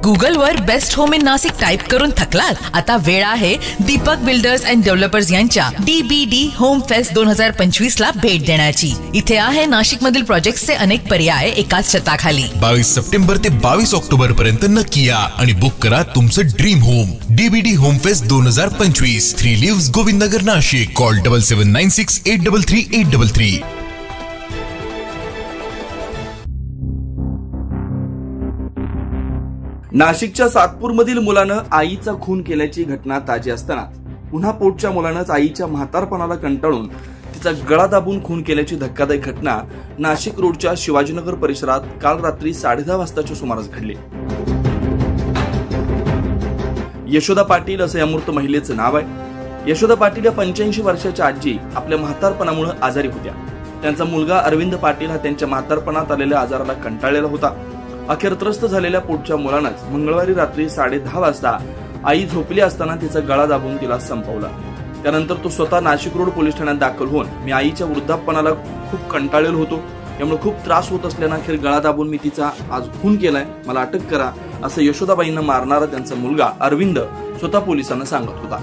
गुगलवर best home in Nashik type करून थकलात? आता वेळ आहे दीपक बिल्डर्स अँड डेव्हलपर्स यांच्या DBD होम फेस्ट 2025 ला भेट देण्याची। इथे आहे नाशिक मधील प्रोजेक्ट्सचे अनेक पर्याय एकाच छताखाली। 22 सप्टेंबर ते 22 ऑक्टोबर पर्यंत नक्की या आणि बुक करा तुमचं dream home. DBD home fest 2025, 3 lives Govindnagar Nashik. Call 7796 833 833। नाशिकच्या सातपूरमधील मुलानं आईचा खून केल्याची घटना ताजी असताना पुन्हा पोटच्या मुलानंच आईच्या म्हातारपणाला कंटाळून तिचा गळा दाबून खून केल्याची धक्कादायक घटना नाशिक रोडच्या शिवाजीनगर परिसरात काल रात्री 10:30 वाजताच्या सुमारास घडली। यशोदा पाटील असं या मृत महिलेचं नाव आहे। यशोदा पाटील या 85 वर्षाच्या आजी आपल्या म्हातारपणामुळे आजारी होत्या। त्यांचा मुलगा अरविंद पाटील हा त्यांच्या म्हातारपणात आलेल्या आजाराला कंटाळलेला होता। अखेर त्रस्त झालेल्या पोटच्या मुलानंच मंगळवारी रात्री 10:30 वाजता आई झोपली असताना तिचा गळा दाबून तिला संपवला। त्यानंतर तो स्वतः नाशिक रोड पोलीस ठाण्यात दाखल होऊन मी आईच्या वृद्धापणाला खूप कंटाळलेलो होतो, त्यामुळे खूप त्रास होत असल्यानं अखेर गळा दाबून मी तिचा आज खून केलाय, मला अटक करा असं यशोदाबाईंना मारणारा त्यांचा मुलगा अरविंद स्वतः पोलिसांना सांगत होता।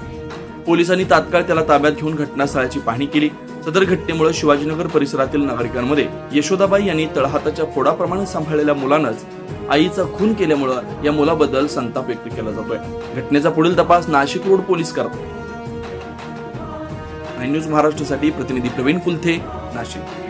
पोलिसांनी तात्काळ त्याला ताब्यात घेऊन घटनास्थळाची पाहणी केली। सदर घटनेमुळे शिवाजीनगर परिसरातील नागरिकांमध्ये यशोदाबाई यांनी तळहाताच्या फोडाप्रमाणे सांभाळलेल्या मुलानंच आईचा खून केल्यामुळे या मुलाबद्दल संताप व्यक्त केला जातोय। घटनेचा पुढील तपास नाशिक रोड पोलीस करतात। न्यूज महाराष्ट्रासाठी प्रतिनिधी प्रवीण कुलथे, नाशिक।